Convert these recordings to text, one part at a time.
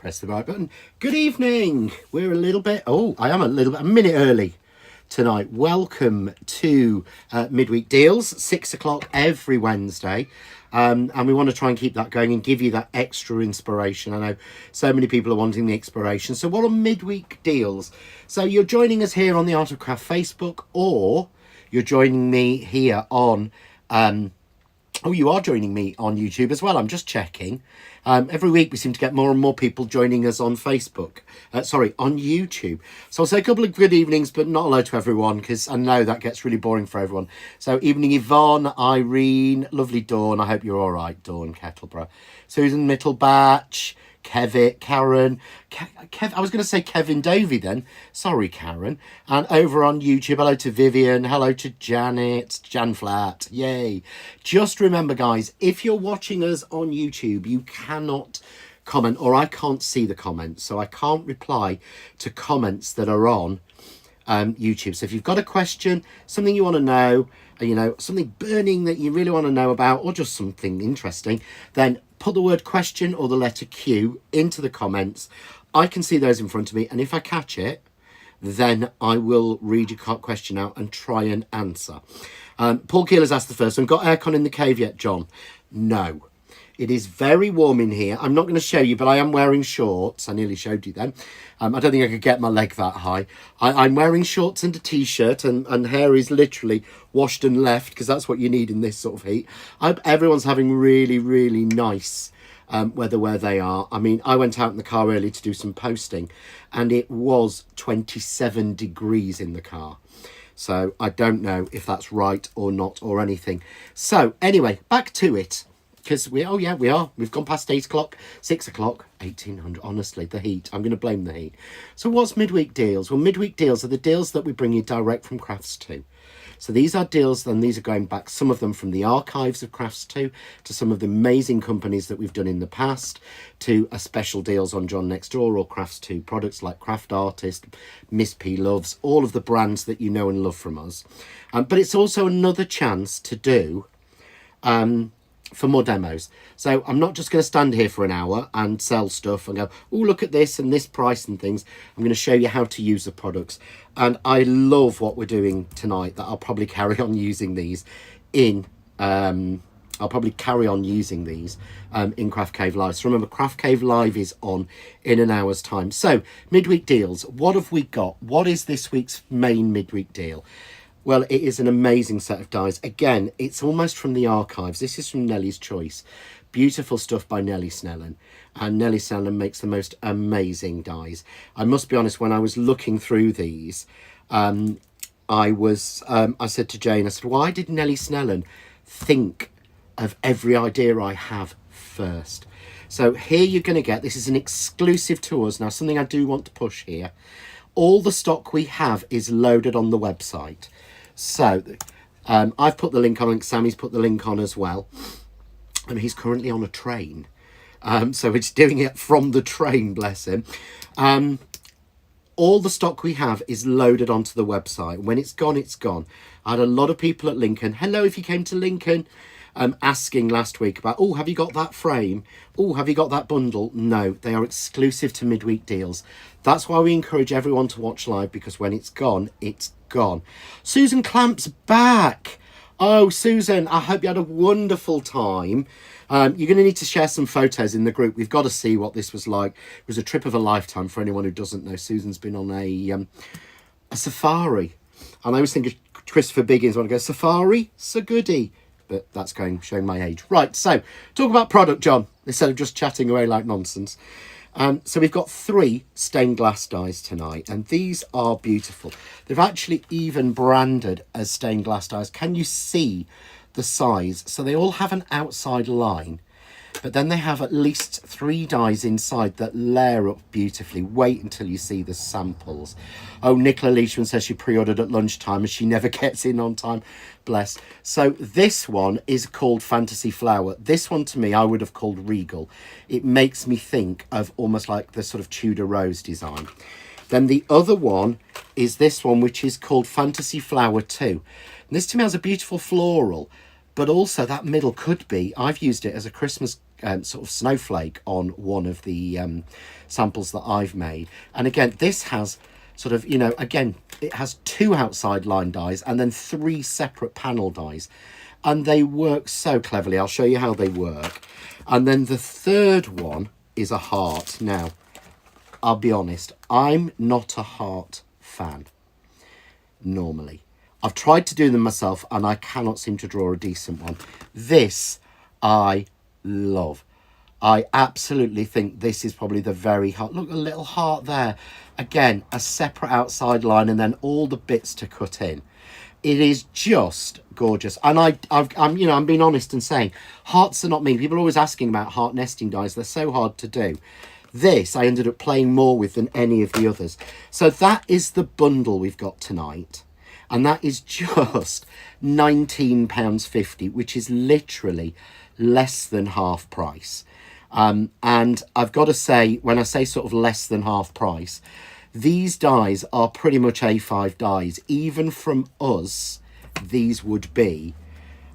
Press the right button. Good evening. We're a minute early tonight. Welcome to Midweek Deals, 6 o'clock every Wednesday. And we want to try and keep that going and give you that extra inspiration. I know so many people are wanting the inspiration. So what are Midweek Deals? So you're joining us here on the Art of Craft Facebook, or you're joining me here on... you are joining me on YouTube as well. I'm just checking. Every week we seem to get more and more people joining us on Facebook. On YouTube. So I'll say a couple of good evenings, but not hello to everyone, because I know that gets really boring for everyone. So evening Yvonne, Irene, lovely Dawn. I hope you're all right, Dawn Kettleborough. Susan Mittelbach, Kevin, Karen, I was going to say Kevin Dovey then. Sorry, Karen. And over on YouTube, hello to Vivian, hello to Janet, Jan Flat, yay. Just remember, guys, if you're watching us on YouTube, you cannot comment, or I can't see the comments, so I can't reply to comments that are on YouTube. So if you've got a question, something you want to know, something burning that you really want to know about, or just something interesting, then put the word question or the letter Q into the comments. I can see those in front of me, and if I catch it, then I will read your question out and try and answer. Paul Keel has asked the first one, got aircon in the cave yet, John? No. It is very warm in here. I'm not going to show you, but I am wearing shorts. I nearly showed you then. I don't think I could get my leg that high. I'm wearing shorts and a t-shirt, and hair is literally washed and left, because that's what you need in this sort of heat. Everyone's having really, really nice weather where they are. I mean, I went out in the car early to do some posting, and it was 27 degrees in the car. So I don't know if that's right or not or anything. So anyway, back to it. Because we are. We've gone past 8 o'clock, 6 o'clock, 1800. Honestly, the heat. I'm going to blame the heat. So what's Midweek Deals? Well, Midweek Deals are the deals that we bring you direct from Crafts2. So these are deals, and these are going back, some of them from the archives of Crafts2, to some of the amazing companies that we've done in the past, to a special deals on John Next Door or Crafts2 products like Craft Artist, Miss P Loves, all of the brands that you know and love from us. But it's also another chance to do... for more demos. So I'm not just going to stand here for an hour and sell stuff and go, oh, look at this and this price and things. I'm going to show you how to use the products. And I love what we're doing tonight, that I'll probably carry on using these in Craft Cave Live. So remember, Craft Cave Live is on in an hour's time. So Midweek Deals, what have we got? What is this week's main midweek deal? Well, it is an amazing set of dies. Again, it's almost from the archives. This is from Nellie's Choice. Beautiful stuff by Nellie Snellen. And Nellie Snellen makes the most amazing dies. I must be honest, when I was looking through these, I said to Jane, I said, why did Nellie Snellen think of every idea I have first? So here you're going to get, this is an exclusive to us. Now, something I do want to push here. All the stock we have is loaded on the website. So I've put the link on, and Sammy's put the link on as well. And he's currently on a train. So it's doing it from the train, bless him. All the stock we have is loaded onto the website. When it's gone, it's gone. I had a lot of people at Lincoln. Hello, if you came to Lincoln. Asking last week about, oh, have you got that frame? Oh, have you got that bundle? No, they are exclusive to Midweek Deals. That's why we encourage everyone to watch live, because when it's gone, it's gone. Susan Clamp's back. Oh, Susan, I hope you had a wonderful time. You're going to need to share some photos in the group. We've got to see what this was like. It was a trip of a lifetime for anyone who doesn't know. Susan's been on a safari. And I always think of Christopher Biggins when I go, safari? So goody. But that's showing my age. Right, so talk about product, John, instead of just chatting away like nonsense. So we've got 3 stained glass dies tonight, and these are beautiful. They've actually even branded as stained glass dies. Can you see the size? So they all have an outside line, but then they have at least 3 dies inside that layer up beautifully. Wait until you see the samples. Oh, Nicola Leishman says she pre-ordered at lunchtime and she never gets in on time. Bless. So this one is called Fantasy Flower. This one, to me, I would have called Regal. It makes me think of almost like the sort of Tudor Rose design. Then the other one is this one, which is called Fantasy Flower 2. And this, to me, has a beautiful floral. but also that middle could be, I've used it as a Christmas sort of snowflake on one of the samples that I've made. And again, this has sort of, you know, again, it has 2 outside line dies and then 3 separate panel dies. And they work so cleverly. I'll show you how they work. And then the third one is a heart. Now, I'll be honest, I'm not a heart fan normally. I've tried to do them myself and I cannot seem to draw a decent one. This I love. I absolutely think this is probably the very heart. Look, a little heart there. Again, a separate outside line and then all the bits to cut in. It is just gorgeous. And I'm being honest and saying, hearts are not me. People are always asking about heart nesting dies. They're so hard to do. This I ended up playing more with than any of the others. So that is the bundle we've got tonight. And that is just £19.50, which is literally less than half price. And I've got to say, when I say sort of less than half price, these dies are pretty much A5 dies. Even from us, these would be,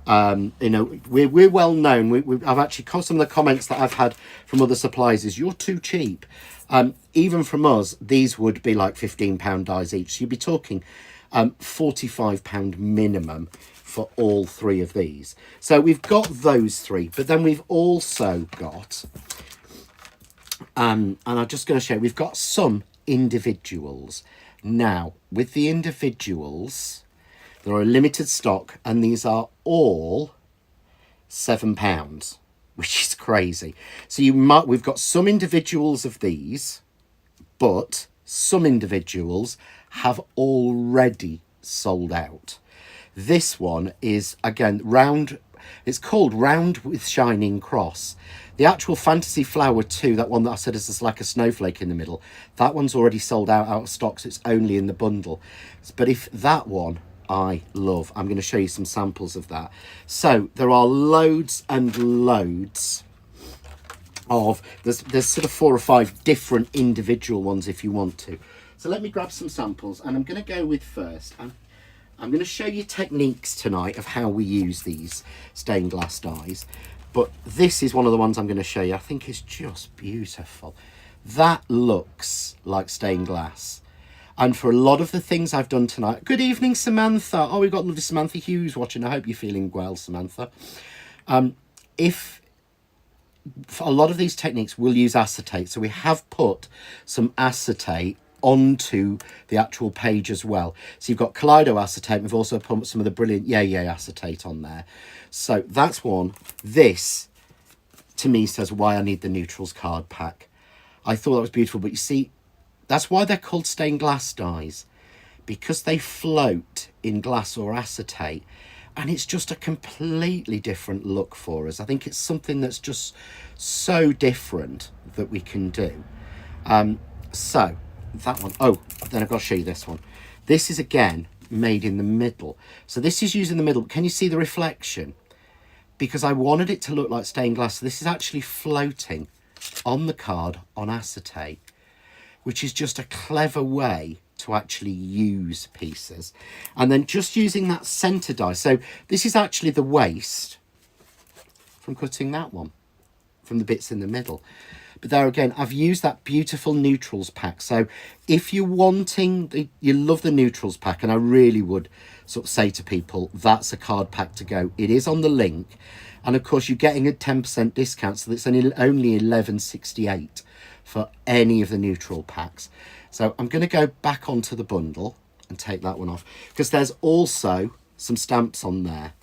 you know, we're well known. I've actually, some of the comments that I've had from other suppliers is, you're too cheap. Even from us, these would be like £15 dies each. So you'd be talking £45 minimum for all 3 of these. So we've got those 3, but then we've also got, and I'm just going to show you, we've got some individuals. Now, with the individuals, there are a limited stock, and these are all £7, which is crazy. So we've got some individuals of these, but some individuals have already sold out. This one is, again, round. It's called Round with Shining Cross. The actual Fantasy Flower 2, that one that I said is like a snowflake in the middle, that one's already sold out of stock, so it's only in the bundle. But if that one I love, I'm going to show you some samples of that. So there are loads and loads of, there's sort of 4 or 5 different individual ones if you want to. So let me grab some samples, and I'm going to go with first. I'm going to show you techniques tonight of how we use these stained glass dies. But this is one of the ones I'm going to show you. I think it's just beautiful. That looks like stained glass. And for a lot of the things I've done tonight... Good evening, Samantha. Oh, we've got lovely Samantha Hughes watching. I hope you're feeling well, Samantha. If for a lot of these techniques, we'll use acetate. So we have put some acetate onto the actual page as well. So you've got Kaleido acetate. We've also put some of the brilliant Yay acetate on there. So that's one. This, to me, says why I need the Neutrals card pack. I thought that was beautiful. But you see, that's why they're called stained glass dies. Because they float in glass or acetate. And it's just a completely different look for us. I think it's something that's just so different that we can do. So that one. Oh, then I've got to show you this one. This is, again, made in the middle. So this is using the middle. Can you see the reflection? Because I wanted it to look like stained glass. So this is actually floating on the card on acetate, which is just a clever way to actually use pieces. And then just using that center die. So this is actually the waste from cutting that one, from the bits in the middle. But there again, I've used that beautiful Neutrals pack. So if you're wanting, you love the Neutrals pack, and I really would sort of say to people, that's a card pack to go. It is on the link. And of course, you're getting a 10% discount. So it's only $11.68 for any of the neutral packs. So I'm going to go back onto the bundle and take that one off, because there's also some stamps on there.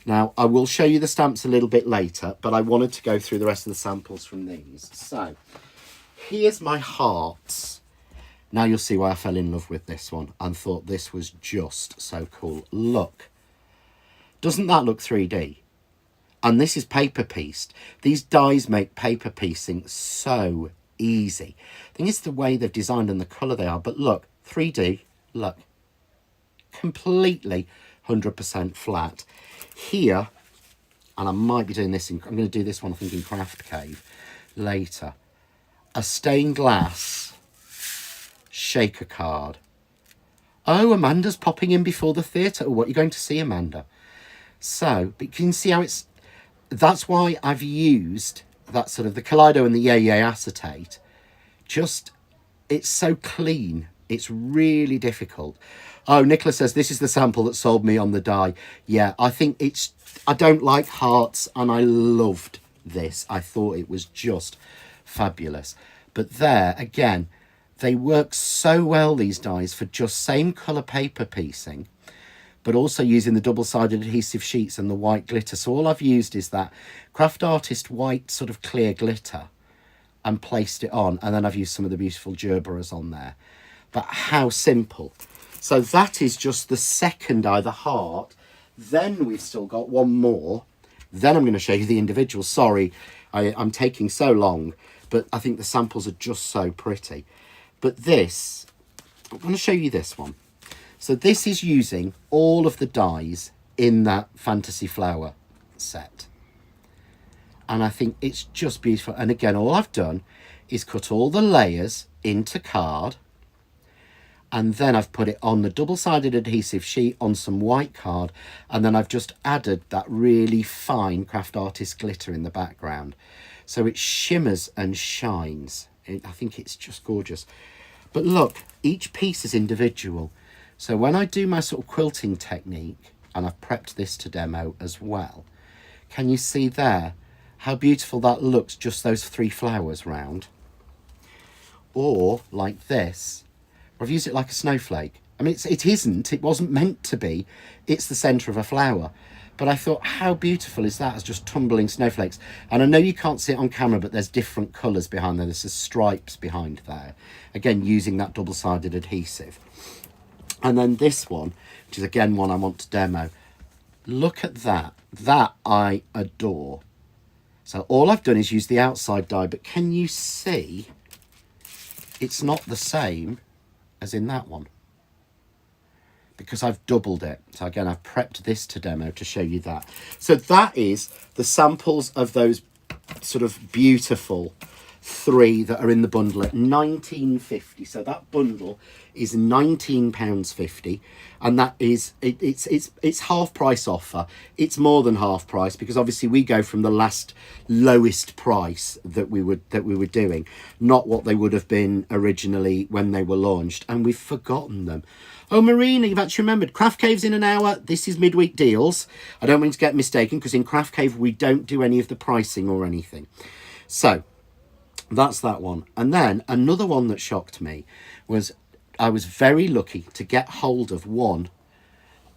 Now, I will show you the stamps a little bit later, but I wanted to go through the rest of the samples from these. So, here's my hearts. Now you'll see why I fell in love with this one and thought this was just so cool. Look. Doesn't that look 3D? And this is paper pieced. These dies make paper piecing so easy. I think it's the way they've designed and the colour they are. But look, 3D, look. Completely 100% flat. Here, and I might be doing this, I'm going to do this one, I think, in Craft Cave later. A stained glass shaker card. Oh, Amanda's popping in before the theatre. Oh, what are you going to see, Amanda? So, but you can see how that's why I've used that sort of the Kaleido and the Yeah acetate. Just, it's so clean. It's really difficult. Oh, Nicola says, this is the sample that sold me on the die. Yeah, I think I don't like hearts, and I loved this. I thought it was just fabulous. But there, again, they work so well, these dies, for just same colour paper piecing, but also using the double-sided adhesive sheets and the white glitter. So all I've used is that Craft Artist white sort of clear glitter and placed it on, and then I've used some of the beautiful gerberas on there. But how simple. So that is just the second die, the heart. Then we've still got one more. Then I'm going to show you the individual. Sorry, I'm taking so long, but I think the samples are just so pretty. But this, I'm going to show you this one. So this is using all of the dies in that Fantasy Flower set. And I think it's just beautiful. And again, all I've done is cut all the layers into card. And then I've put it on the double-sided adhesive sheet on some white card. And then I've just added that really fine Craft Artist glitter in the background. So it shimmers and shines. I think it's just gorgeous. But look, each piece is individual. So when I do my sort of quilting technique, and I've prepped this to demo as well, can you see there how beautiful that looks, just those 3 flowers round? Or like this, I've used it like a snowflake. I mean, it wasn't meant to be. It's the centre of a flower. But I thought, how beautiful is that as just tumbling snowflakes? And I know you can't see it on camera, but there's different colours behind there. There's stripes behind there. Again, using that double-sided adhesive. And then this one, which is again one I want to demo. Look at that. That I adore. So all I've done is use the outside die, but can you see it's not the same as in that one? Because I've doubled it. So again, I've prepped this to demo to show you that. So that is the samples of those sort of beautiful 3 that are in the bundle at £19.50. So that bundle is £19.50, and that is it's half price offer. It's more than half price because obviously we go from the last lowest price that we were doing, not what they would have been originally when they were launched, and we've forgotten them. Oh, Marina, you've actually remembered. Craft Cave's in an hour. This is midweek deals. I don't want you to get mistaken, because in Craft Cave we don't do any of the pricing or anything. So that's that one. And then another one that shocked me was I was very lucky to get hold of one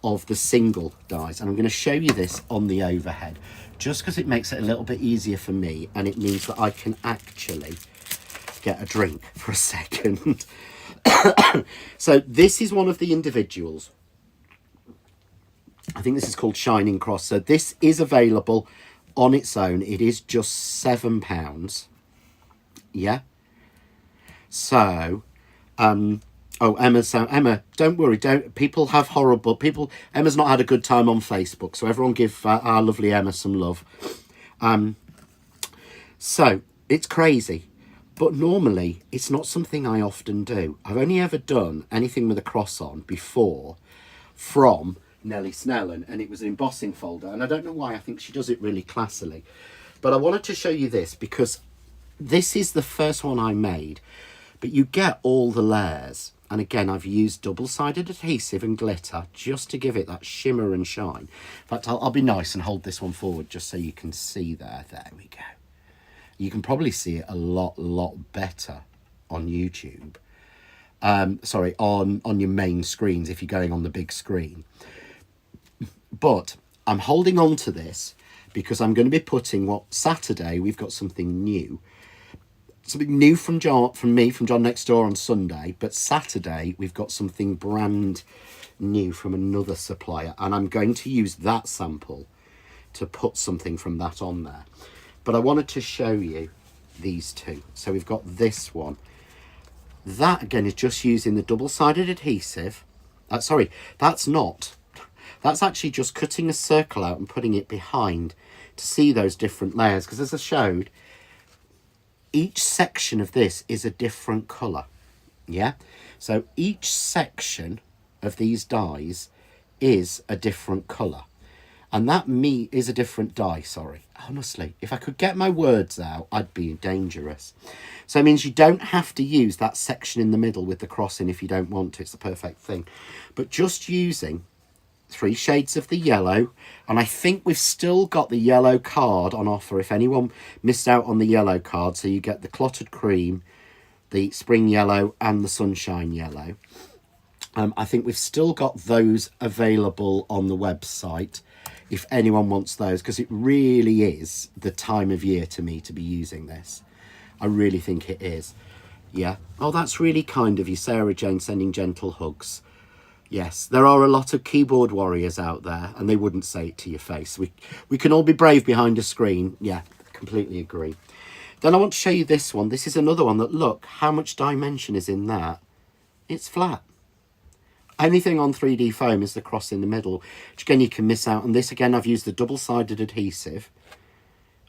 of the single dies. And I'm going to show you this on the overhead, just because it makes it a little bit easier for me, and it means that I can actually get a drink for a second. So this is one of the individuals. I think this is called Shining Cross. So this is available on its own. It is just £7. Yeah. So, oh, Emma, don't worry. People have horrible people. Emma's not had a good time on Facebook, so everyone give our lovely Emma some love. So it's crazy, but normally it's not something I often do. I've only ever done anything with a cross on before from Nellie Snellen, and it was an embossing folder, and I don't know why. I think she does it really classily, but I wanted to show you this because this is the first one I made, but you get all the layers. And again, I've used double-sided adhesive and glitter just to give it that shimmer and shine. In fact, I'll be nice and hold this one forward just so you can see there. There we go. You can probably see it a lot better on YouTube. Sorry, on your main screens if you're going on the big screen. But I'm holding on to this because I'm going to be putting Saturday, we've got something new. Something new from John Next Door on Sunday, but Saturday we've got something brand new from another supplier, and I'm going to use that sample to put something from that on there. But I wanted to show you these two. So we've got this one. That again is just using the double-sided adhesive. Sorry, that's actually just cutting a circle out and putting it behind to see those different layers, because as I showed, each section of this is a different colour. Yeah, so each section of these dies is a different colour, And that me is a different die, sorry. Honestly, if I could get my words out, I'd be dangerous. So it means you don't have to use that section in the middle with the crossing if you don't want to. It's the perfect thing. But just using 3 shades of the yellow, and I think we've still got the yellow card on offer if anyone missed out on the yellow card. So you get the clotted cream, the spring yellow and the sunshine yellow. I think we've still got those available on the website if anyone wants those, because it really is the time of year to me to be using this. I really think it is. Yeah. Oh, that's really kind of you, Sarah Jane, sending gentle hugs. Yes, there are a lot of keyboard warriors out there, and they wouldn't say it to your face. We can all be brave behind a screen. Yeah, completely agree. Then I want to show you this one. This is another one that, look, how much dimension is in that? It's flat. Anything on 3D foam is the cross in the middle, which again you can miss out on. This again, I've used the double-sided adhesive,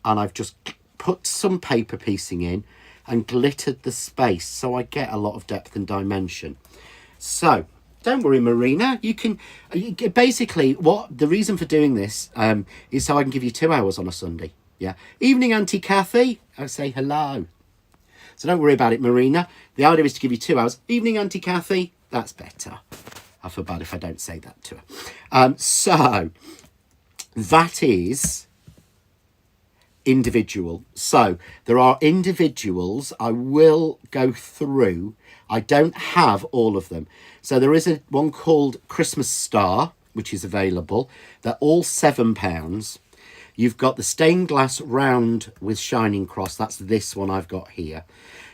and I've just put some paper piecing in and glittered the space so I get a lot of depth and dimension. So don't worry, Marina, you can basically, what the reason for doing this is so I can give you 2 hours on a Sunday. Yeah. Evening, Auntie Kathy. I say hello. So don't worry about it, Marina. The idea is to give you 2 hours. Evening, Auntie Kathy. That's better. I feel bad if I don't say that to her. So that is individual. So there are individuals. I will go through. I don't have all of them. So there is one called Christmas Star, which is available. They're all £7. You've got the stained glass round with shining cross. That's this one I've got here.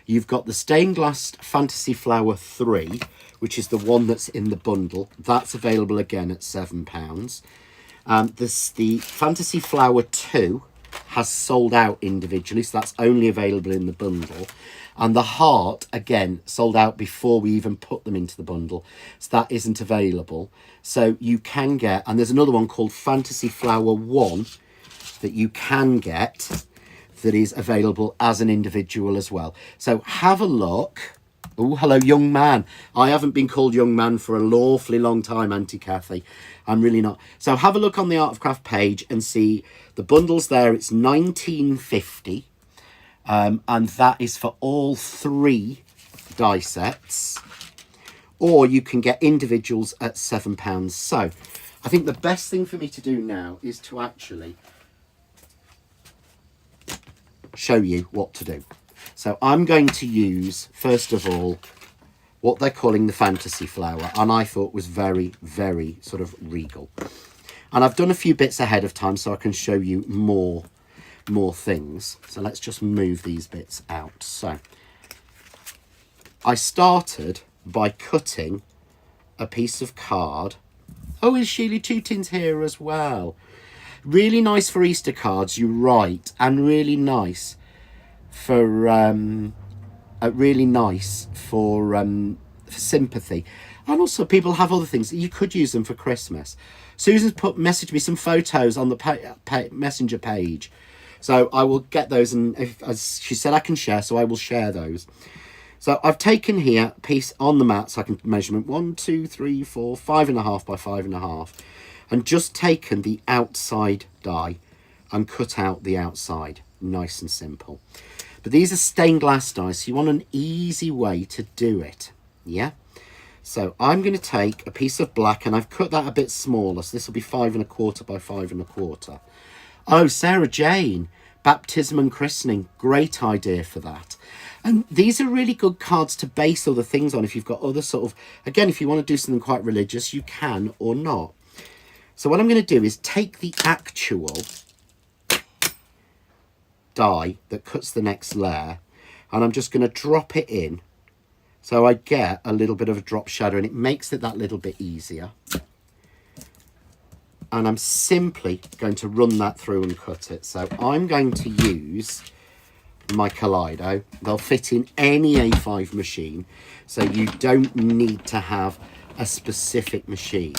You've got the stained glass Fantasy Flower 3, which is the one that's in the bundle. That's available again at £7. The Fantasy Flower 2 has sold out individually, so that's only available in the bundle. And the heart, again, sold out before we even put them into the bundle, so that isn't available. So you can get, and there's another one called Fantasy Flower 1 that you can get that is available as an individual as well. So have a look. Oh, hello, young man. I haven't been called young man for an awfully long time, Auntie Kathy. I'm really not. So have a look on the Art of Craft page and see the bundles there. It's £19.50. And that is for all 3 die sets. Or you can get individuals at £7. So I think the best thing for me to do now is to actually show you what to do. So I'm going to use, first of all, what they're calling the Fantasy Flower, and I thought was very, very sort of regal. And I've done a few bits ahead of time so I can show you more things. So let's just move these bits out. So I started by cutting a piece of card. Oh, is Sheila Tootin's here as well? Really nice for Easter cards, you're right, and really nice for sympathy. And also people have other things. You could use them for Christmas. Susan's messaged me some photos on the messenger page. So I will get those, and as she said, I can share, so I will share those. So I've taken here a piece on the mat, so I can measurement 1, 2, 3, 4, 5.5 by 5.5, and just taken the outside die and cut out the outside, nice and simple. But these are stained glass dies, so you want an easy way to do it, yeah? So I'm going to take a piece of black, and I've cut that a bit smaller, so this will be 5.25 by 5.25. Oh, Sarah Jane, baptism and christening, great idea for that. And these are really good cards to base other things on if you've got other sort of, again, if you want to do something quite religious, you can or not. So what I'm going to do is take the actual die that cuts the next layer, and I'm just going to drop it in so I get a little bit of a drop shadow, and it makes it that little bit easier. And I'm simply going to run that through and cut it. So I'm going to use my Kaleido. They'll fit in any A5 machine, so you don't need to have a specific machine.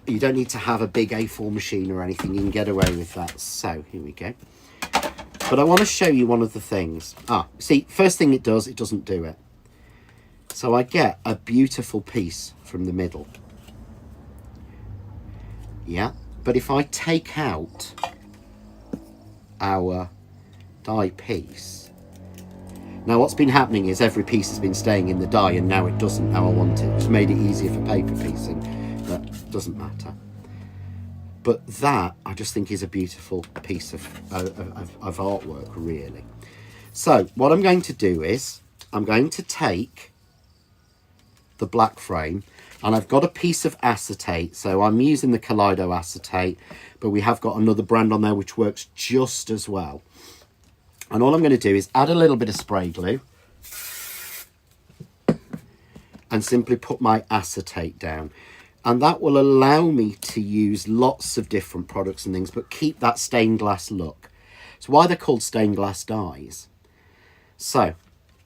You don't need to have a big A4 machine or anything. You can get away with that. So here we go. But I want to show you one of the things. See, first thing it does, it doesn't do it. So I get a beautiful piece from the middle. Yeah, but if I take out our die piece, now what's been happening is every piece has been staying in the die, and now it doesn't how I want it, which made it easier for paper piecing. That doesn't matter. But that, I just think, is a beautiful piece of artwork, really. So what I'm going to do is, I'm going to take the black frame, and I've got a piece of acetate, so I'm using the Kaleido acetate, but we have got another brand on there which works just as well. And all I'm going to do is add a little bit of spray glue and simply put my acetate down. And that will allow me to use lots of different products and things, but keep that stained glass look. It's why they're called stained glass dies. So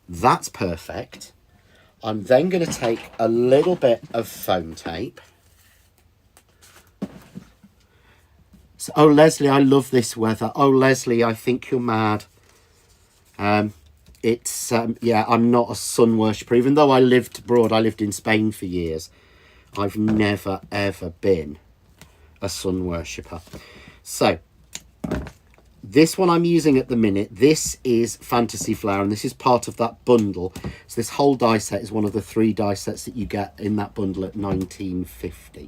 that's perfect. I'm then going to take a little bit of foam tape. So, oh, Leslie, I love this weather. Oh, Leslie, I think you're mad. Yeah, I'm not a sun worshipper. Even though I lived abroad, I lived in Spain for years. I've never, ever been a sun worshipper. So, this one I'm using at the minute, this is Fantasy Flower, and this is part of that bundle. So this whole die set is one of the 3 die sets that you get in that bundle at £19.50.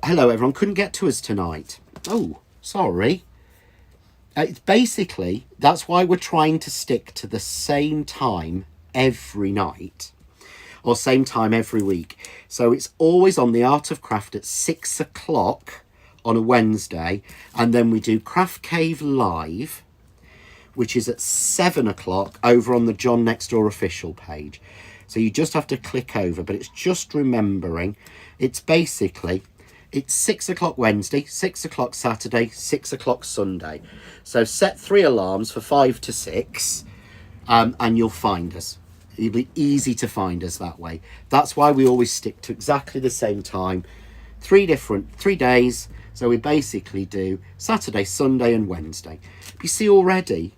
Hello, everyone. Couldn't get to us tonight. Oh, sorry. It's basically, that's why we're trying to stick to the same time every night, or same time every week. So it's always on The Art of Craft at 6 o'clock on a Wednesday, and then we do Craft Cave Live, which is at 7 o'clock over on the John Next Door official page. So you just have to click over, but it's just remembering, it's basically, it's 6 o'clock Wednesday, 6 o'clock Saturday, 6 o'clock Sunday. So set 3 alarms for 5 to 6, and you'll find us. It'll be easy to find us that way. That's why we always stick to exactly the same time. 3 days. So we basically do Saturday, Sunday and Wednesday. But you see already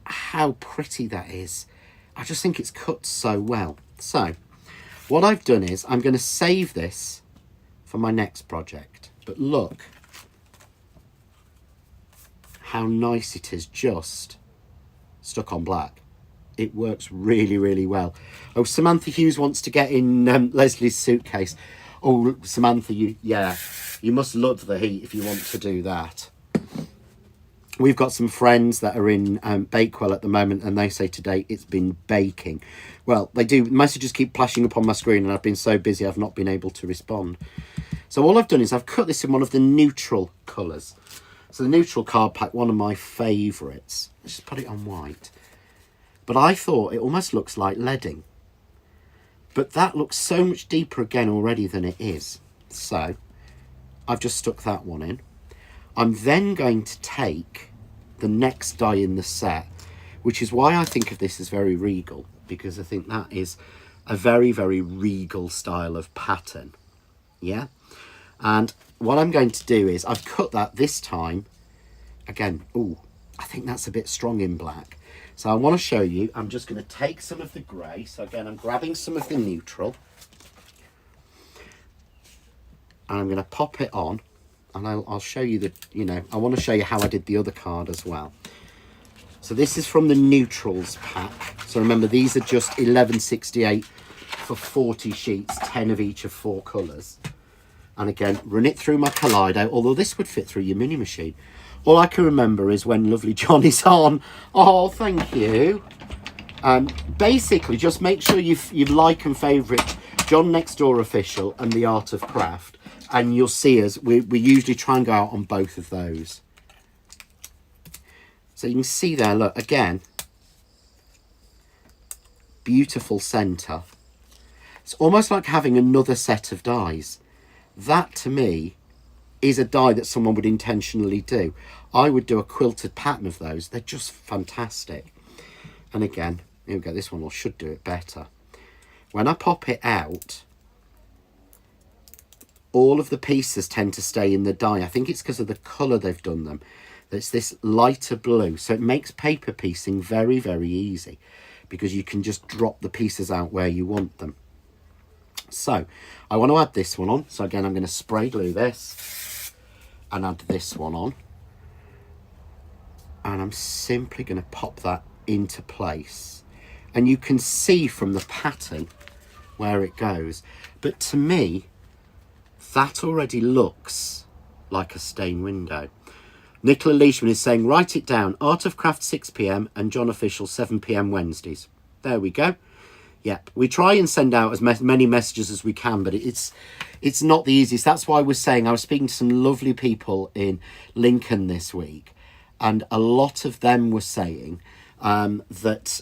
how pretty that is. I just think it's cut so well. So what I've done is I'm going to save this for my next project. But look how nice it is just stuck on black. It works really, really well. Oh, Samantha Hughes wants to get in Leslie's suitcase. Oh, Samantha, you must love the heat if you want to do that. We've got some friends that are in Bakewell at the moment, and they say today it's been baking. Well, they do. Messages keep flashing up on my screen, and I've been so busy I've not been able to respond. So all I've done is I've cut this in one of the neutral colours. So the neutral card pack, one of my favourites. Let's just put it on white. But I thought it almost looks like leading. But that looks so much deeper again already than it is. So I've just stuck that one in. I'm then going to take the next die in the set, which is why I think of this as very regal, because I think that is a very, very regal style of pattern. Yeah. And what I'm going to do is I've cut that this time. Again, oh, I think that's a bit strong in black. So I want to show you, I'm just going to take some of the grey. So again, I'm grabbing some of the neutral. And I'm going to pop it on. And I'll show you I want to show you how I did the other card as well. So this is from the neutrals pack. So remember, these are just 11.68 for 40 sheets, 10 of each of 4 colours. And again, run it through my Kaleido, although this would fit through your mini machine. All I can remember is when lovely John is on. Oh, thank you. Basically, just make sure you like and favourite John Next Door Official and The Art of Craft. And you'll see us, we usually try and go out on both of those. So you can see there, look, again, beautiful centre. It's almost like having another set of dies. That, to me, is a die that someone would intentionally do. I would do a quilted pattern of those. They're just fantastic. And again, here we go, this one should do it better. When I pop it out, all of the pieces tend to stay in the die. I think it's because of the colour they've done them. It's this lighter blue. So it makes paper piecing very, very easy because you can just drop the pieces out where you want them. So I want to add this one on. So again, I'm going to spray glue this and add this one on. And I'm simply going to pop that into place. And you can see from the pattern where it goes. But to me, that already looks like a stained window. Nicola Leishman is saying, write it down. Art of Craft 6 p.m. and John Official 7 p.m. Wednesdays. There we go. Yep, we try and send out as many messages as we can, but it's not the easiest. That's why I was saying, I was speaking to some lovely people in Lincoln this week, and a lot of them were saying that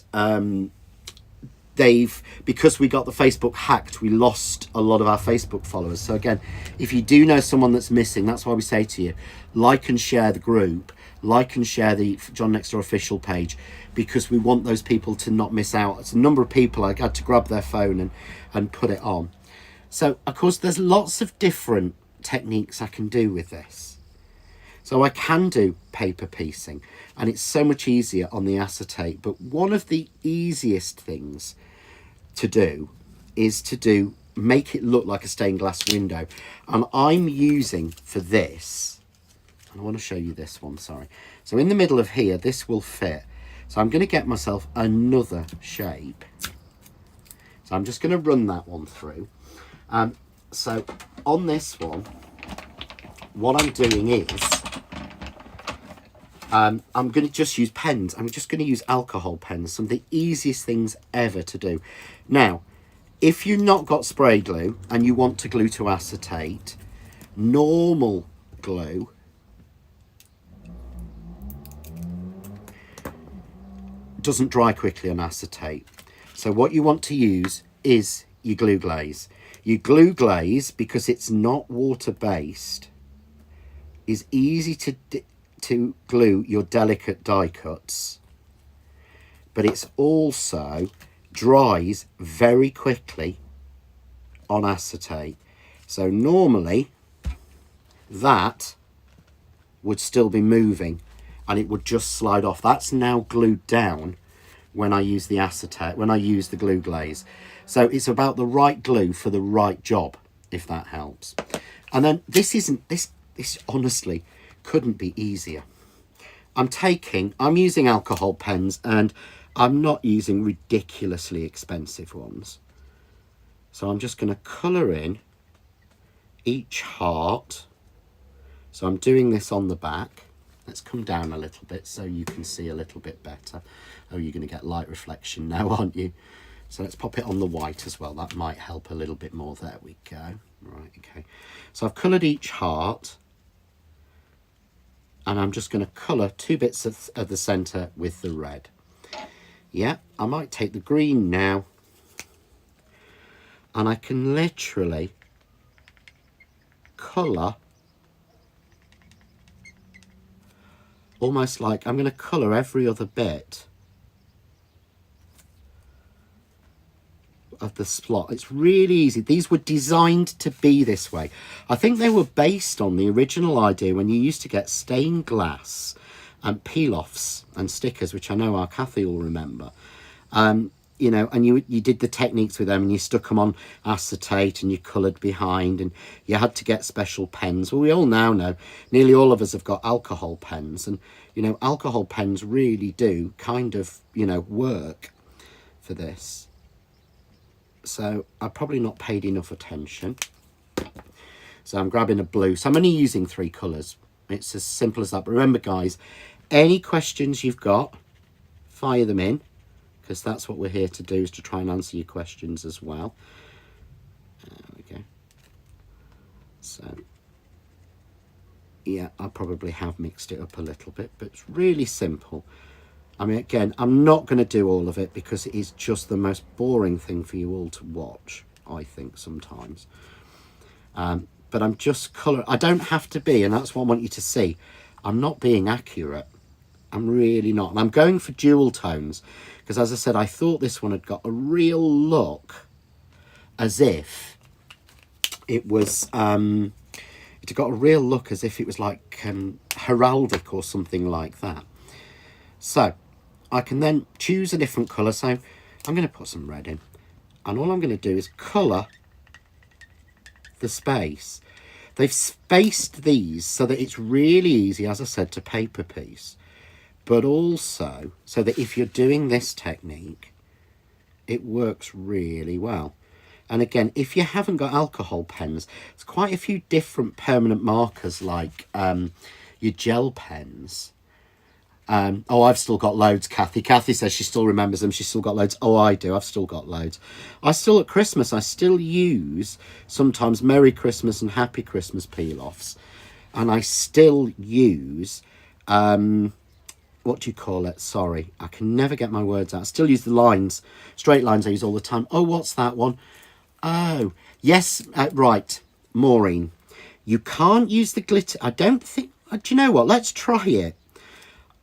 because we got the Facebook hacked, we lost a lot of our Facebook followers. So again, if you do know someone that's missing, that's why we say to you, like and share the group, like and share the John Next Door official page, because we want those people to not miss out. It's a number of people I had to grab their phone and put it on. So of course there's lots of different techniques I can do with this. So I can do paper piecing, and it's so much easier on the acetate. But one of the easiest things to do is to make it look like a stained glass window. And I'm using for this, and I want to show you this one, sorry. So in the middle of here, this will fit. So I'm going to get myself another shape. So I'm just going to run that one through. So on this one, what I'm doing is, I'm going to just use pens. I'm just going to use alcohol pens. Some of the easiest things ever to do. Now, if you've not got spray glue and you want to glue to acetate, normal glue doesn't dry quickly on acetate. So what you want to use is your glue glaze. Your glue glaze, because it's not water-based, is easy to glue your delicate die cuts, but it's also dries very quickly on acetate. So normally that would still be moving and it would just slide off. That's now glued down when I use the acetate, when I use the glue glaze. So it's about the right glue for the right job, if that helps. And then this honestly couldn't be easier. I'm using alcohol pens, and I'm not using ridiculously expensive ones. So I'm just going to colour in each heart. So I'm doing this on the back. Let's come down a little bit so you can see a little bit better. Oh, you're going to get light reflection now, aren't you? So let's pop it on the white as well. That might help a little bit more. There we go. Right, okay. So I've coloured each heart. And I'm just going to colour 2 bits of the centre with the red. Yeah, I might take the green now. And I can literally colour almost like I'm going to colour every other bit of the splot. It's really easy. These were designed to be this way. I think they were based on the original idea when you used to get stained glass and peel-offs and stickers, which I know our Kathy will remember. You know, and you did the techniques with them, and you stuck them on acetate and you coloured behind, and you had to get special pens. Well, we all now know, nearly all of us have got alcohol pens, and, you know, alcohol pens really do kind of, you know, work for this. So I've probably not paid enough attention. So I'm grabbing a blue. So I'm only using 3 colours. It's as simple as that. But remember, guys, any questions you've got, fire them in, because that's what we're here to do, is to try and answer your questions as well. There we go. So, yeah, I probably have mixed it up a little bit, but it's really simple. I mean, again, I'm not going to do all of it because it is just the most boring thing for you all to watch, I think, sometimes. But I'm just colouring. I don't have to be, and that's what I want you to see. I'm not being accurate. I'm really not. And I'm going for dual tones because, as I said, I thought this one had got a real look as if it was, it had got a real look as if it was like heraldic or something like that. So I can then choose a different colour. So I'm going to put some red in. And all I'm going to do is colour the space. They've spaced these so that it's really easy, as I said, to paper piece, but also so that if you're doing this technique, it works really well. And again, if you haven't got alcohol pens, there's quite a few different permanent markers, like your gel pens. Oh, I've still got loads, Kathy. Kathy says she still remembers them. She's still got loads. Oh, I do. I've still got loads. I still, at Christmas, I still use sometimes Merry Christmas and Happy Christmas peel-offs. And I still use, what do you call it? Sorry, I can never get my words out. I still use the lines, straight lines I use all the time. Oh, what's that one? Oh, yes, right, Maureen. You can't use the glitter. I don't think, do you know what? Let's try it.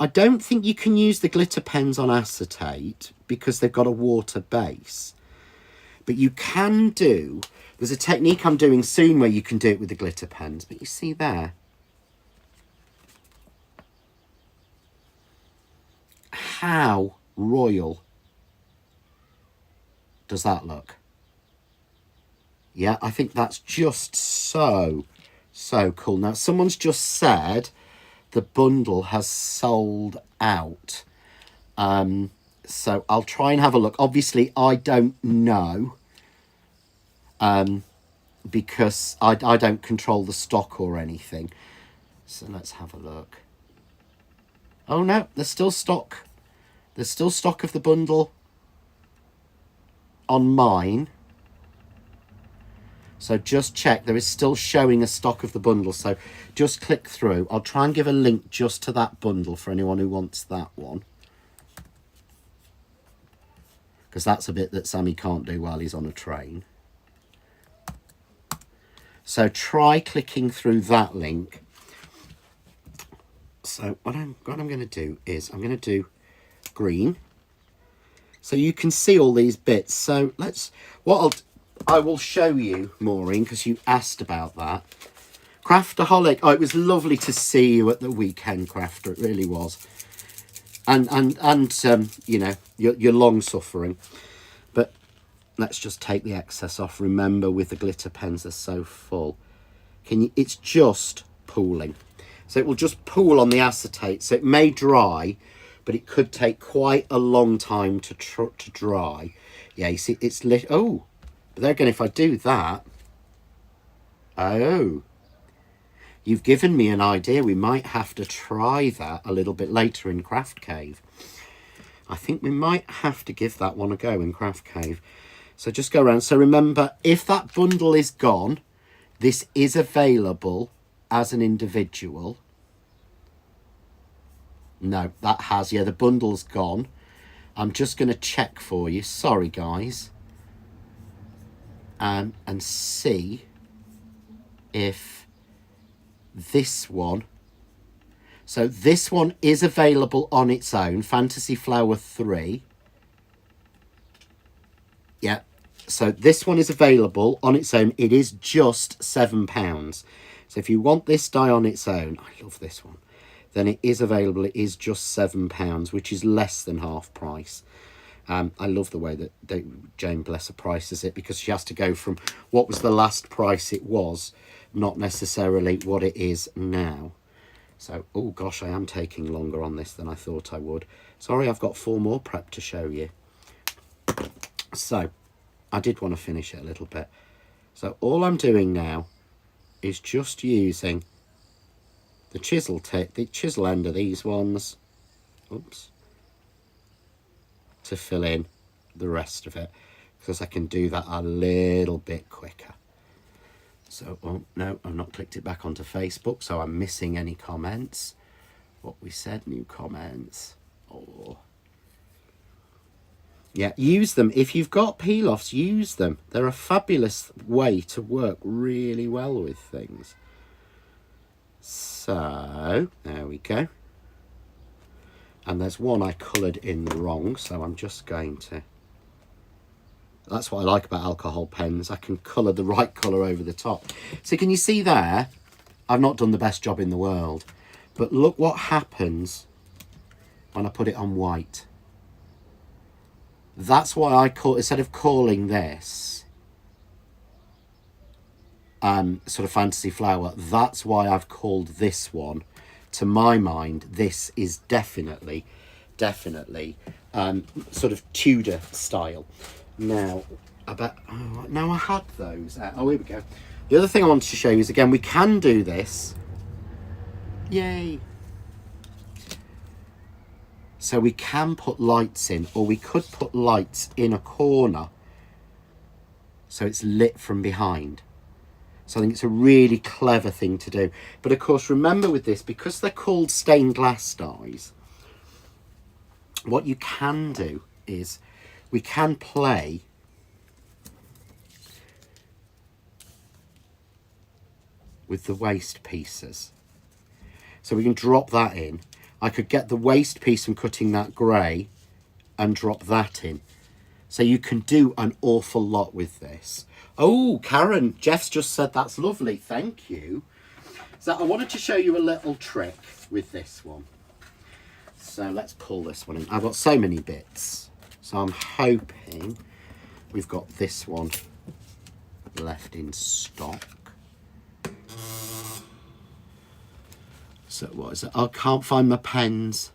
I don't think you can use the glitter pens on acetate because they've got a water base. But you can do, there's a technique I'm doing soon where you can do it with the glitter pens. But you see there, how royal does that look? Yeah, I think that's just so cool. Now, someone's just said the bundle has sold out. So I'll try and have a look. Obviously, I don't know because I don't control the stock or anything. So let's have a look. Oh, no, there's still stock. There's still stock of the bundle on mine. So just check, there is still showing a stock of the bundle. So just click through. I'll try and give a link just to that bundle for anyone who wants that one. Because that's a bit that Sammy can't do while he's on a train. So try clicking through that link. So what I'm going to do is I'm going to do green. So you can see all these bits. So I will show you, Maureen, because you asked about that. Craftaholic. Oh, it was lovely to see you at the weekend, Crafter. It really was. And you know, you're long suffering. But let's just take the excess off. Remember, with the glitter pens, they're so full. It's just pooling. So it will just pool on the acetate. So it may dry, but it could take quite a long time to dry. Yeah, you see, it's lit. Oh. But there again, if I do that, oh, you've given me an idea. We might have to try that a little bit later in Craft Cave. I think we might have to give that one a go in Craft Cave. So just go around. So remember, if that bundle is gone, this is available as an individual. No, that has, yeah, the bundle's gone. I'm just going to check for you. Sorry, guys. And see if this one, so this one is available on its own, Fantasy Flower 3. Yeah, so this one is available on its own. It is just £7. So if you want this die on its own, I love this one, then it is available. It is just £7, which is less than half price. I love the way that Jane Blesser prices it, because she has to go from what was the last price it was, not necessarily what it is now. So, oh gosh, I am taking longer on this than I thought I would. Sorry, I've got 4 more prep to show you. So, I did want to finish it a little bit. So all I'm doing now is just using the chisel end of these ones. Oops. To fill in the rest of it, because I can do that a little bit quicker. So, oh no, I've not clicked it back onto Facebook, so I'm missing any comments. What we said, new comments. Oh, yeah, use them. If you've got peel-offs, use them. They're a fabulous way to work really well with things. So, there we go. And there's one I coloured in wrong, so I'm just going to... That's what I like about alcohol pens. I can colour the right colour over the top. So can you see there? I've not done the best job in the world. But look what happens when I put it on white. That's why I call, instead of calling this sort of fantasy flower. That's why I've called this one, to my mind, this is definitely sort of Tudor style. Now, I had those. Oh, here we go. The other thing I wanted to show you is, again, we can do this. Yay. So we can put lights in, or we could put lights in a corner so it's lit from behind. So I think it's a really clever thing to do. But of course, remember with this, because they're called stained glass dies, what you can do is we can play with the waste pieces. So we can drop that in. I could get the waste piece from cutting that grey and drop that in. So you can do an awful lot with this. Oh, Karen, Jeff's just said that's lovely. Thank you. So I wanted to show you a little trick with this one. So let's pull this one in. I've got so many bits. So I'm hoping we've got this one left in stock. So what is it? I can't find my pens.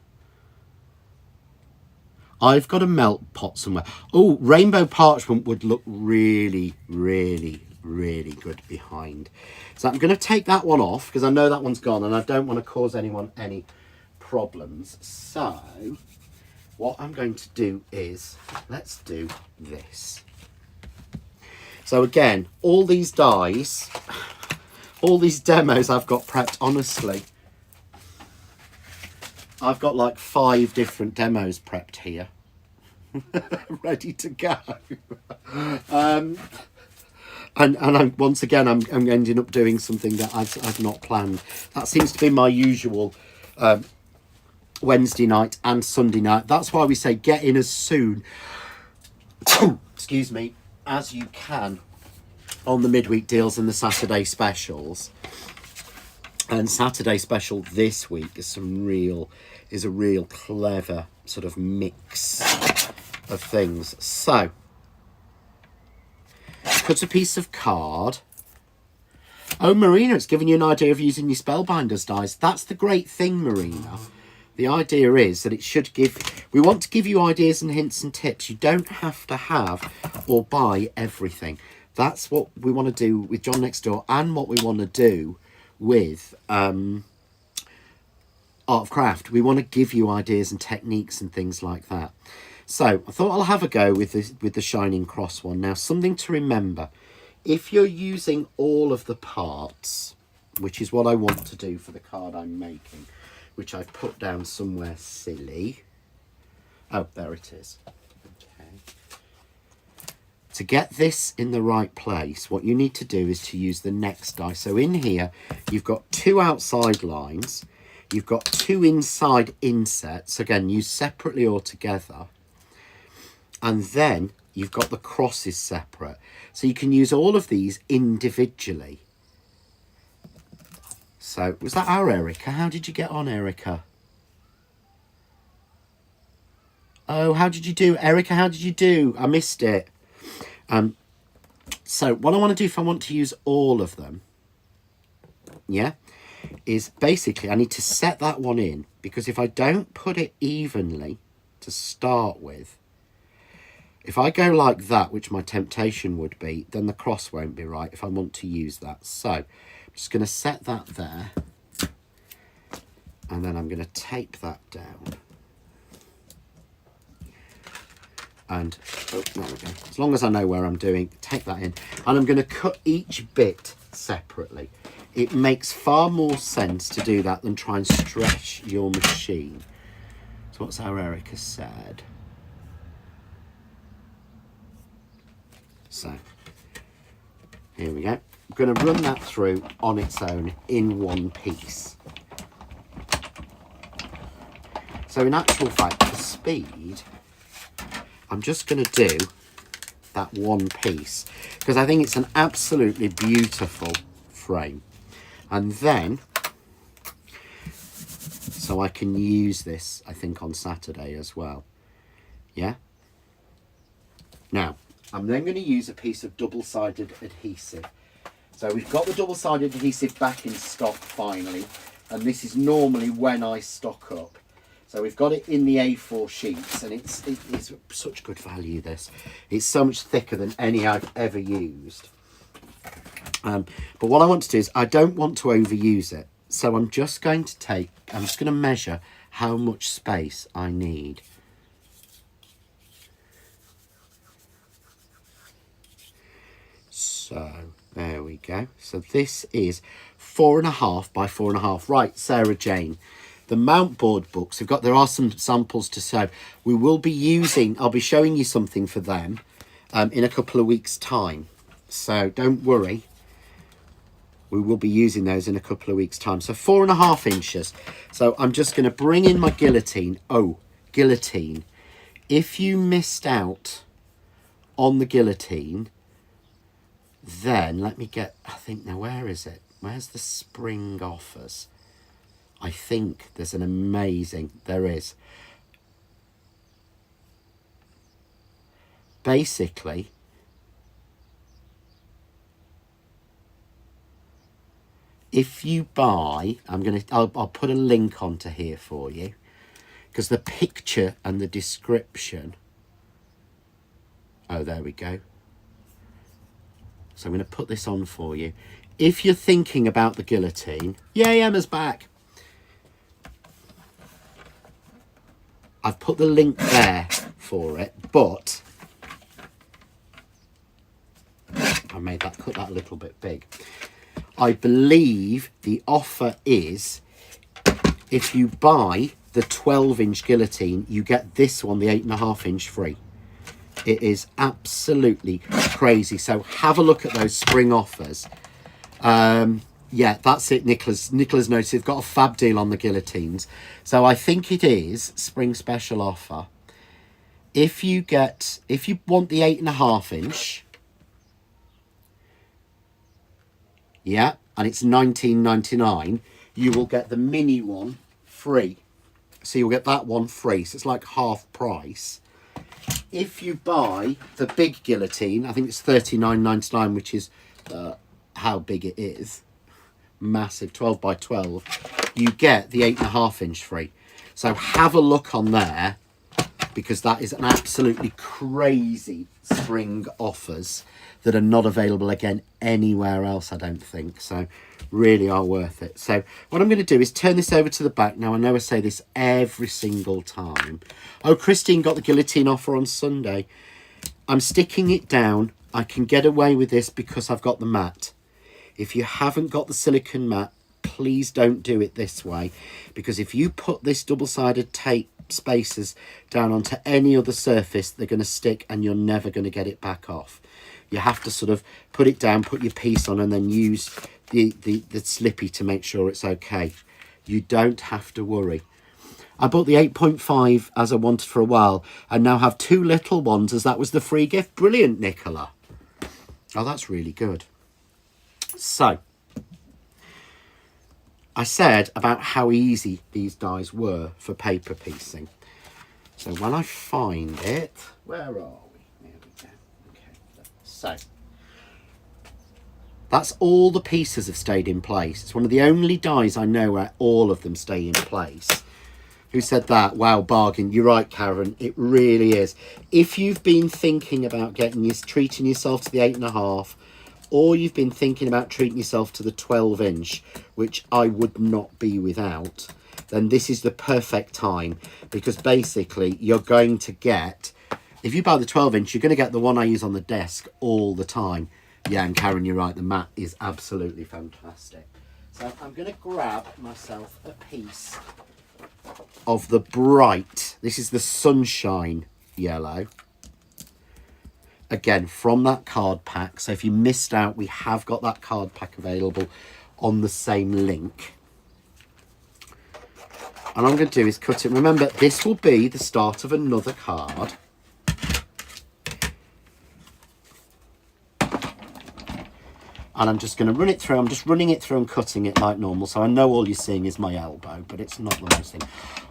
I've got a melt pot somewhere. Oh, rainbow parchment would look really, really, really good behind. So I'm going to take that one off because I know that one's gone and I don't want to cause anyone any problems. So what I'm going to do is, let's do this. So again, all these dies, all these demos I've got prepped, honestly, I've got like 5 different demos prepped here, ready to go. And I'm, once again, I'm ending up doing something that I've not planned. That seems to be my usual Wednesday night and Sunday night. That's why we say get in as soon, excuse me, as you can on the midweek deals and the Saturday specials. And Saturday special this week is a real clever sort of mix of things. So, cut a piece of card. Oh, Marina, it's giving you an idea of using your Spellbinders dies. That's the great thing, Marina. The idea is that it should give... We want to give you ideas and hints and tips. You don't have to have or buy everything. That's what we want to do with John Next Door and what we want to do with Art of Craft. We want to give you ideas and techniques and things like that. So I thought I'll have a go with the Shining Cross one. Now, something to remember, if you're using all of the parts, which is what I want to do for the card I'm making, which I've put down somewhere silly. Oh, there it is. Okay. To get this in the right place, what you need to do is to use the next die. So in here, you've got 2 outside lines. You've got 2 inside insets. Again, used separately or together. And then you've got the crosses separate. So you can use all of these individually. So, was that our Erica? How did you get on, Erica? Oh, how did you do? Erica, how did you do? I missed it. So what I want to do if I want to use all of them, yeah, is basically I need to set that one in, because if I don't put it evenly to start with, if I go like that, which my temptation would be, then the cross won't be right if I want to use that. So I'm just going to set that there, and then I'm going to tape that down. And, oh, there we go. As long as I know where I'm doing, take that in. And I'm going to cut each bit separately. It makes far more sense to do that than try and stretch your machine. So what's our Erica said? So, here we go. I'm going to run that through on its own in one piece. So in actual fact, for speed, I'm just going to do that one piece because I think it's an absolutely beautiful frame. And then, so I can use this, I think, on Saturday as well. Yeah? Now, I'm then going to use a piece of double-sided adhesive. So So we've got the double-sided adhesive back in stock finally, and this is normally when I stock up. So we've got it in the A4 sheets, and it's such good value, this. It's so much thicker than any I've ever used. But what I want to do is, I don't want to overuse it. So I'm just going to measure how much space I need. So there we go. So this is 4.5 by 4.5. Right, Sarah Jane. The mount board books, there are some samples to sew. I'll be showing you something for them in a couple of weeks' time. So don't worry. We will be using those in a couple of weeks' time. So 4.5 inches. So I'm just going to bring in my guillotine. Oh, guillotine. If you missed out on the guillotine, then let me get, I think, now where is it? Where's the spring offers? I think there's an amazing, there is. Basically, if you buy, I'll put a link onto here for you, because the picture and the description, oh, there we go. So I'm going to put this on for you. If you're thinking about the guillotine, yay, Emma's back. I've put the link there for it, but I made that, cut that a little bit big. I believe the offer is, if you buy the 12-inch guillotine, you get this one, the 8.5 inch free. It is absolutely crazy. So have a look at those spring offers. Yeah, that's it, Nicholas. Nicholas noticed they've got a fab deal on the guillotines. So I think it is spring special offer. If you want the 8.5 inch, yeah, and it's $19.99, you will get the mini one free. So you'll get that one free. So it's like half price. If you buy the big guillotine, I think it's $39.99, which is how big it is. Massive, 12 by 12. You get the 8.5 inch free. So have a look on there, because that is an absolutely crazy spring offers that are not available again anywhere else, I don't think. So really are worth it. So what I'm going to do is turn this over to the back. Now, I know I say this every single time. Oh, Christine got the guillotine offer on Sunday. I'm sticking it down. I can get away with this because I've got the mat. If you haven't got the silicone mat, please don't do it this way, because if you put this double-sided tape spacers down onto any other surface, they're going to stick and you're never going to get it back off. You have to sort of put it down, put your piece on, and then use the slippy to make sure it's okay. You don't have to worry. I bought the 8.5 as I wanted for a while, and now have two little ones as that was the free gift. Brilliant, Nicola. Oh, that's really good. So, I said about how easy these dies were for paper piecing. So when I find it, where are we? There we go. Okay. So, that's all the pieces have stayed in place. It's one of the only dies I know where all of them stay in place. Who said that? Wow, bargain. You're right, Karen. It really is. If you've been thinking about treating yourself to the 8.5, or you've been thinking about treating yourself to the 12 inch, which I would not be without, then this is the perfect time, because basically you're going to get, if you buy the 12 inch, you're going to get the one I use on the desk all the time. Yeah, and Karen, you're right, the mat is absolutely fantastic. So I'm going to grab myself a piece of the bright, this is the Sunshine yellow. Again, from that card pack. So if you missed out, we have got that card pack available on the same link. And I'm going to do is cut it. Remember, this will be the start of another card. And I'm just going to run it through. I'm just running it through and cutting it like normal. So I know all you're seeing is my elbow, but it's not the most thing.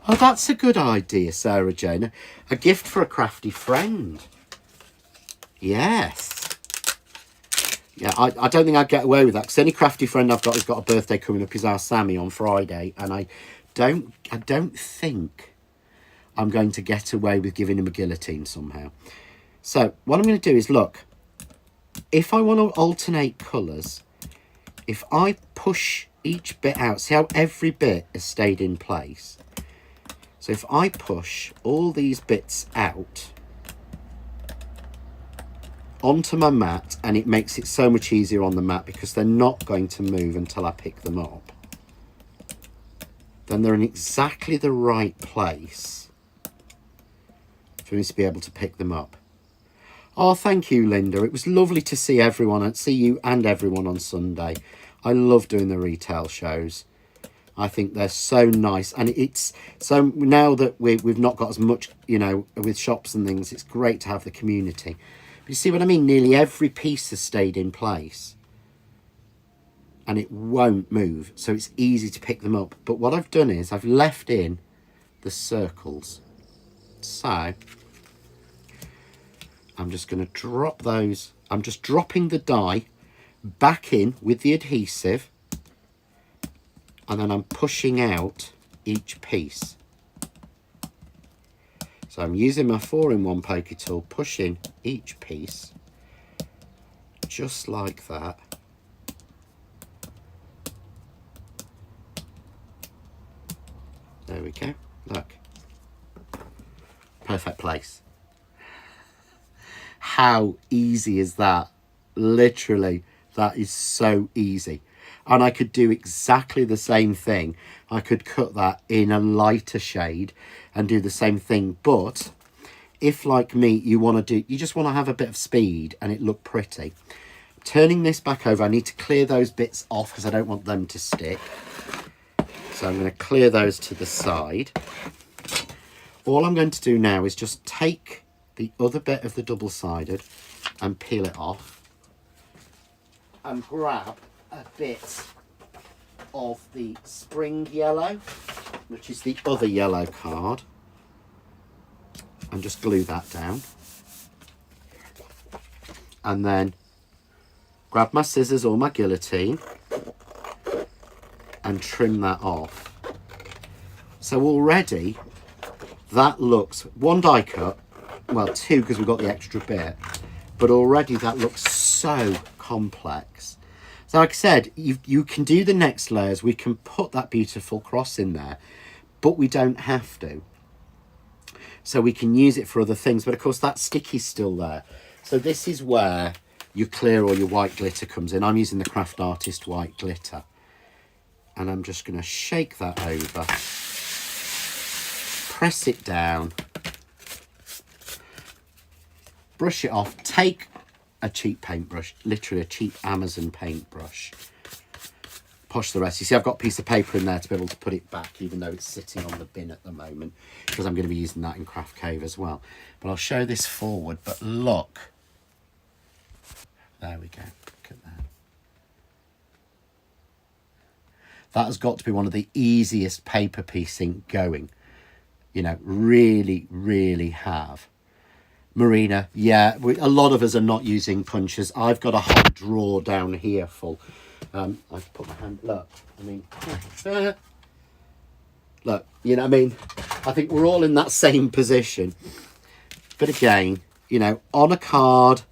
Oh, that's a good idea, Sarah Jane. A gift for a crafty friend. Yes. Yeah, I don't think I'd get away with that, because any crafty friend I've got who's got a birthday coming up is our Sammy on Friday, and I don't think I'm going to get away with giving him a guillotine somehow. So what I'm going to do is, look, if I want to alternate colours, if I push each bit out, see how every bit has stayed in place? So if I push all these bits out onto my mat, and it makes it so much easier on the mat because they're not going to move until I pick them up, then they're in exactly the right place for me to be able to pick them up. Oh, thank you, Linda. It was lovely to see everyone, and see you and everyone on Sunday. I love doing the retail shows. I think they're so nice, and it's so, now that we've not got as much, you know, with shops and things, it's great to have the community. But you see what I mean? Nearly every piece has stayed in place, and it won't move, so it's easy to pick them up. But what I've done is I've left in the circles. So I'm just going to drop those. I'm just dropping the die back in with the adhesive, and then I'm pushing out each piece. So I'm using my 4-in-1 poker tool, pushing each piece just like that. There we go. Look. Perfect place. How easy is that? Literally, that is so easy. And I could do exactly the same thing. I could cut that in a lighter shade and do the same thing. But if, like me, you just want to have a bit of speed and it look pretty. Turning this back over, I need to clear those bits off because I don't want them to stick. So I'm going to clear those to the side. All I'm going to do now is just take the other bit of the double-sided and peel it off, and grab a bit of the spring yellow, which is the other yellow card, and just glue that down. And then grab my scissors or my guillotine and trim that off. So already that looks, one die cut, well, two because we've got the extra bit, but already that looks so complex. So like I said, you can do the next layers, we can put that beautiful cross in there, but we don't have to. So we can use it for other things, but of course that sticky's still there. So this is where your clear or your white glitter comes in. I'm using the Craft Artist white glitter. And I'm just going to shake that over, press it down, brush it off, take a cheap paintbrush, literally a cheap Amazon paintbrush, push the rest. You see I've got a piece of paper in there to be able to put it back, even though it's sitting on the bin at the moment, because I'm going to be using that in Craft Cave as well. But I'll show this forward, but look, there we go, look at that. That has got to be one of the easiest paper piecing going. You know, really, really have. Marina, yeah, a lot of us are not using punches. I've got a whole drawer down here full. I've put my hand, look, I mean, look, you know what I mean? I think we're all in that same position. But again, you know, on a card,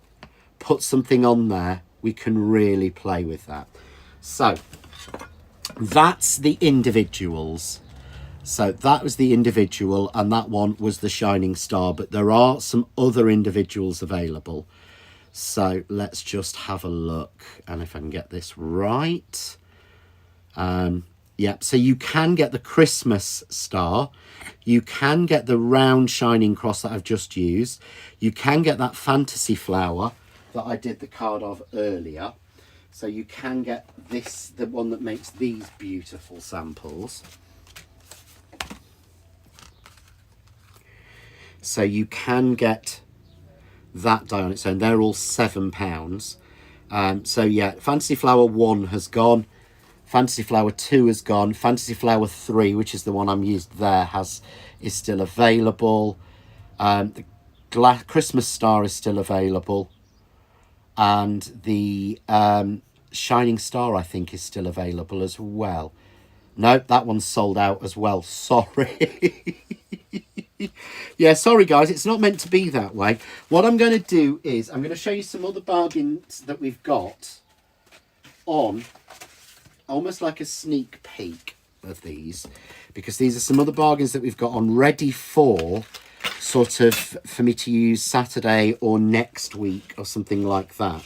put something on there, we can really play with that. So that's the individuals. So that was the individual, and that one was the shining star, but there are some other individuals available. So let's just have a look, and if I can get this right. Yep, so you can get the Christmas star, you can get the round shining cross that I've just used, you can get that fantasy flower that I did the card of earlier. So you can get this, the one that makes these beautiful samples. So you can get that die on its own. They're all £7. So yeah, Fantasy Flower 1 has gone. Fantasy Flower 2 has gone. Fantasy Flower 3, which is the one I'm used there, is still available. The Christmas Star is still available. and the Shining Star, I think, is still available as well. No, that one's sold out as well. Sorry. Yeah, sorry guys, it's not meant to be that way. What I'm going to do is I'm going to show you some other bargains that we've got on, almost like a sneak peek of these, because these are some other bargains that we've got on, ready for sort of for me to use Saturday or next week or something like that,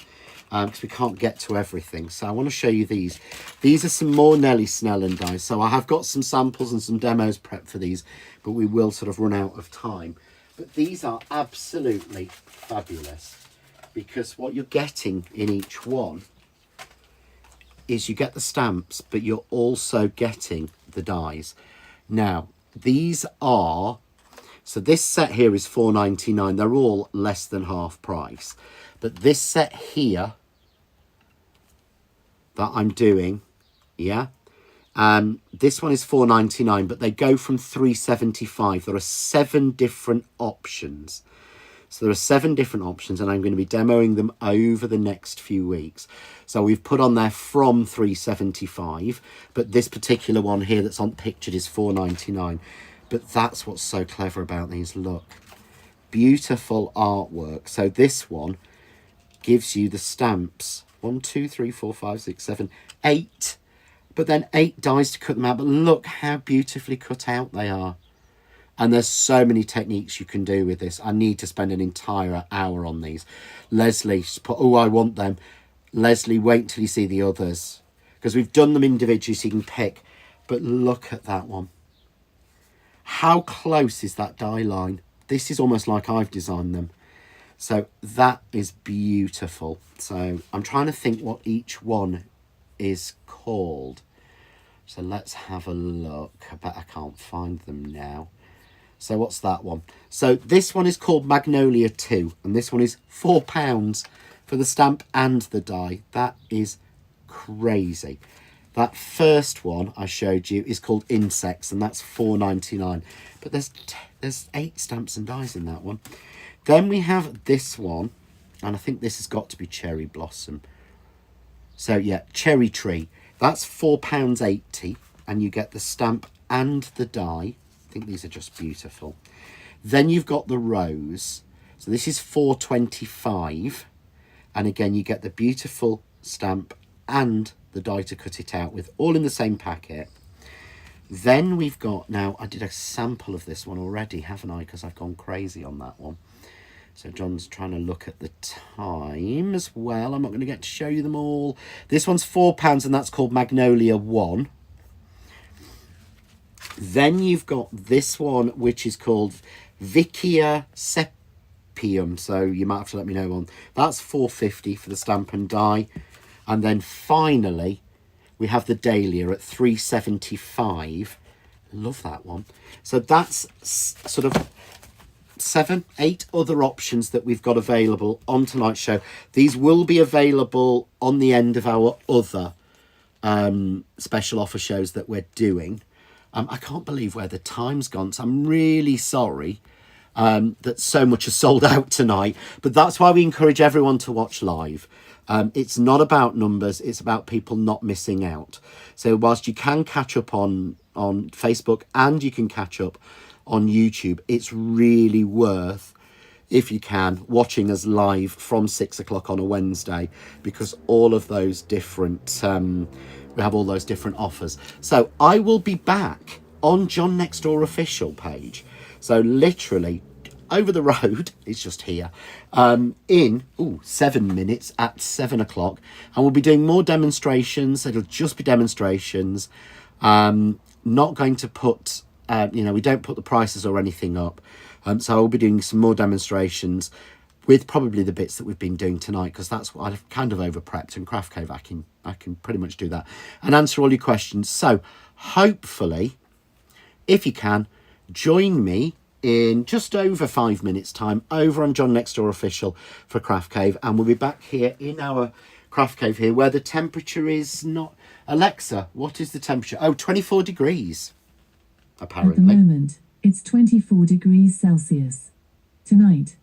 because we can't get to everything. So I want to show you these. These are some more Nellie Snellen dies. So I have got some samples and some demos prepped for these, but we will sort of run out of time. But these are absolutely fabulous, because what you're getting in each one is you get the stamps, but you're also getting the dies. Now, these are, so this set here is £4.99. They're all less than half price. But this set here that I'm doing, yeah, this one is £4.99, but they go from £3.75. There are 7 different options. So there are 7 different options, and I'm going to be demoing them over the next few weeks. So we've put on there from £3.75, but this particular one here that's on pictured is £4.99. But that's what's so clever about these. Look, beautiful artwork. So this one gives you the stamps 1, 2, 3, 4, 5, 6, 7, 8, but then 8 dies to cut them out. But look how beautifully cut out they are. And there's so many techniques you can do with this. I need to spend an entire hour on these. Leslie, put, oh, I want them. Leslie, wait till you see the others, because we've done them individually so you can pick. But look at that one. How close is that die line? This is almost like I've designed them. So that is beautiful. So I'm trying to think what each one is called. So let's have a look. I bet I can't find them now. So what's that one? So this one is called Magnolia 2, and this one is £4 for the stamp and the die. That is crazy. That first one I showed you is called Insects, and that's £4.99. But there's 8 stamps and dies in that one. Then we have this one, and I think this has got to be Cherry Blossom. So yeah, Cherry Tree. That's £4.80, and you get the stamp and the die. I think these are just beautiful. Then you've got the Rose. So this is £4.25, and again you get the beautiful stamp and the die to cut it out with, all in the same packet. Then we've got, now I did a sample of this one already, haven't I? Because I've gone crazy on that one. So John's trying to look at the time as well. I'm not going to get to show you them all. This one's £4, and that's called Magnolia 1. Then you've got this one, which is called Vicia Sepium. So you might have to let me know on. That's £4.50 for the stamp and die. And then finally, we have the Dahlia at £3.75. Love that one. So that's sort of 7, 8 other options that we've got available on tonight's show. These will be available on the end of our other special offer shows that we're doing. I can't believe where the time's gone, so I'm really sorry that so much is sold out tonight. But that's why we encourage everyone to watch live. It's not about numbers, it's about people not missing out. So whilst you can catch up on Facebook and you can catch up on YouTube, it's really worth, if you can, watching us live from 6 o'clock on a Wednesday, because all of those different we have all those different offers. So I will be back on John Next Door official page, so literally over the road, it's just here, in 7 minutes at 7 o'clock, and we'll be doing more demonstrations. It'll just be demonstrations. Not going to put we don't put the prices or anything up, so I'll be doing some more demonstrations with probably the bits that we've been doing tonight, because that's what I've kind of over prepped. In Craft Cave I can pretty much do that and answer all your questions. So hopefully, if you can, join me in just over 5 minutes time over on John Next Door official for Craft Cave, and we'll be back here in our Craft Cave here, where the temperature is not, Alexa, what is the temperature? 24 degrees apparently. At the moment it's 24 degrees Celsius. Tonight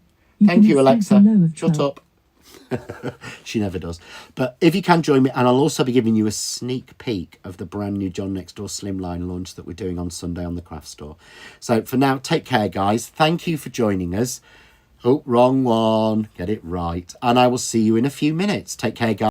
Thank you, Alexa. Shut up. She never does. But if you can join me, and I'll also be giving you a sneak peek of the brand new John Next Door Slimline launch that we're doing on Sunday on the Craft Store. So for now, take care, guys. Thank you for joining us. Oh, wrong one. Get it right. And I will see you in a few minutes. Take care, guys.